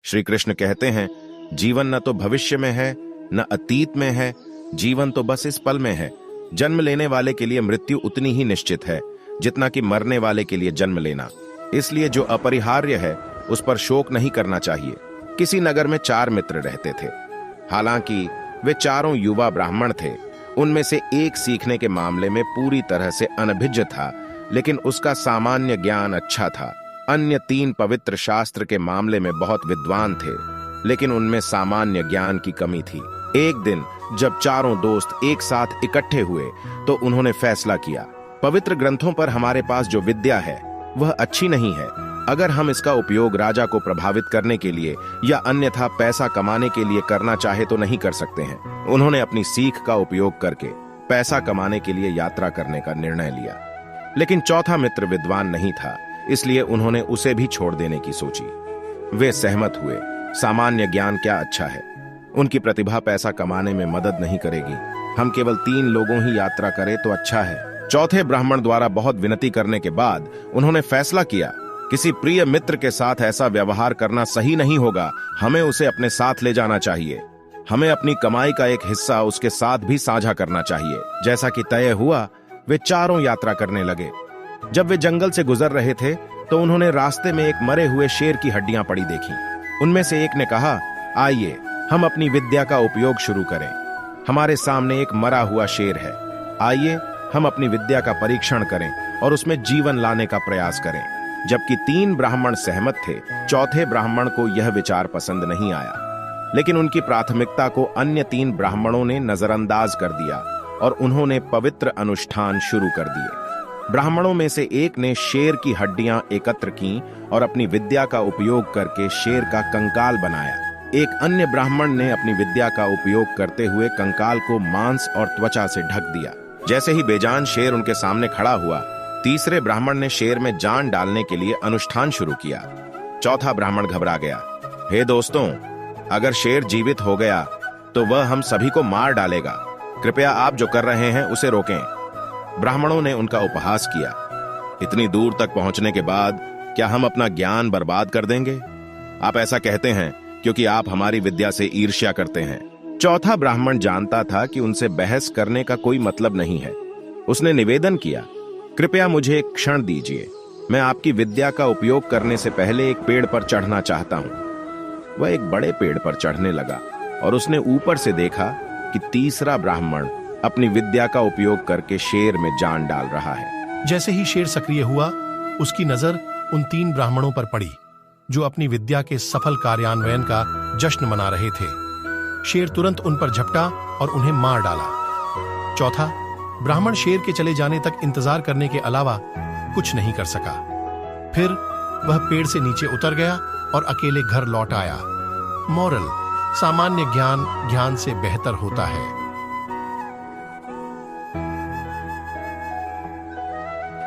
श्री कृष्ण कहते हैं, जीवन न तो भविष्य में है न अतीत में है, जीवन तो बस इस पल में है। जन्म लेने वाले के लिए मृत्यु उतनी ही निश्चित है जितना कि मरने वाले के लिए जन्म लेना। इसलिए जो अपरिहार्य है उस पर शोक नहीं करना चाहिए। किसी नगर में 4 मित्र रहते थे। हालांकि वे चारों युवा ब्राह्मण थे। उनमें से एक सीखने के मामले में पूरी तरह से अनभिज्ञ था, लेकिन उसका सामान्य ज्ञान अच्छा था। अन्य 3 पवित्र शास्त्र के मामले में बहुत विद्वान थे, लेकिन उनमें सामान्य ज्ञान की कमी थी। एक दिन जब चारों दोस्त एक साथ इकट्ठे हुए तो उन्होंने फैसला किया, पवित्र ग्रंथों पर हमारे पास जो विद्या है वह अच्छी नहीं है। अगर हम इसका उपयोग राजा को प्रभावित करने के लिए या अन्यथा पैसा कमाने के लिए करना चाहे तो नहीं कर सकते हैं। उन्होंने अपनी सीख का उपयोग करके पैसा कमाने के लिए यात्रा करने का निर्णय लिया। लेकिन चौथा मित्र विद्वान नहीं था, इसलिए उन्होंने उसे भी छोड़ देने की सोची। वे सहमत हुए। सामान्य ज्ञान क्या अच्छा है, उनकी प्रतिभा पैसा कमाने में मदद नहीं करेगी। हम केवल 3 लोगों ही यात्रा करें तो अच्छा है। चौथे ब्राह्मण द्वारा बहुत विनती करने के बाद उन्होंने फैसला किया, किसी प्रिय मित्र के साथ ऐसा व्यवहार करना सही नहीं होगा। हमें उसे अपने साथ ले जाना चाहिए। हमें अपनी कमाई का एक हिस्सा उसके साथ भी साझा करना चाहिए। जैसा कि तय हुआ, वे चारों यात्रा करने लगे। जब वे जंगल से गुजर रहे थे तो उन्होंने रास्ते में एक मरे हुए शेर की हड्डियां पड़ी देखी। उनमें से एक ने कहा, आइए हम अपनी विद्या का उपयोग शुरू करें। हमारे सामने एक मरा हुआ शेर है, आइए हम अपनी विद्या का परीक्षण करें और उसमें जीवन लाने का प्रयास करें। जबकि 3 ब्राह्मण सहमत थे, चौथे ब्राह्मण को यह विचार पसंद नहीं आया। लेकिन उनकी प्राथमिकता को अन्य 3 ब्राह्मणों ने नजरअंदाज कर दिया और उन्होंने पवित्र अनुष्ठान शुरू कर दिए। ब्राह्मणों में से एक ने शेर की हड्डियां एकत्र की और अपनी विद्या का उपयोग करके शेर का कंकाल बनाया। एक अन्य ब्राह्मण ने अपनी विद्या का उपयोग करते हुए कंकाल को मांस और त्वचा से ढक दिया। जैसे ही बेजान शेर उनके सामने खड़ा हुआ, तीसरे ब्राह्मण ने शेर में जान डालने के लिए अनुष्ठान शुरू किया। चौथा ब्राह्मण घबरा गया। हे दोस्तों, अगर शेर जीवित हो गया तो वह हम सभी को मार डालेगा। कृपया आप जो कर रहे हैं उसे रोकें। ब्राह्मणों ने उनका उपहास किया। इतनी दूर तक पहुंचने के बाद क्या हम अपना ज्ञान बर्बाद कर देंगे? आप ऐसा कहते हैं क्योंकि आप हमारी विद्या से ईर्ष्या करते हैं। चौथा ब्राह्मण जानता था कि उनसे बहस करने का कोई मतलब नहीं है। उसने निवेदन किया, कृपया मुझे एक क्षण दीजिए। मैं आपकी विद्या का उपयोग करने से पहले एक पेड़ पर चढ़ना चाहता हूं। वह एक बड़े पेड़ पर चढ़ने लगा और उसने ऊपर से देखा कि तीसरा ब्राह्मण अपनी विद्या का उपयोग करके शेर में जान डाल रहा है। जैसे ही शेर सक्रिय हुआ, उसकी नजर उन 3 ब्राह्मणों पर पड़ी जो अपनी विद्या के सफल कार्यान्वयन का जश्न मना रहे थे। शेर तुरंत उन पर झपटा और उन्हें मार डाला। चौथा ब्राह्मण शेर के चले जाने तक इंतजार करने के अलावा कुछ नहीं कर सका। फिर वह पेड़ से नीचे उतर गया और अकेले घर लौट आया। मॉरल: सामान्य ज्ञान ज्ञान से बेहतर होता है।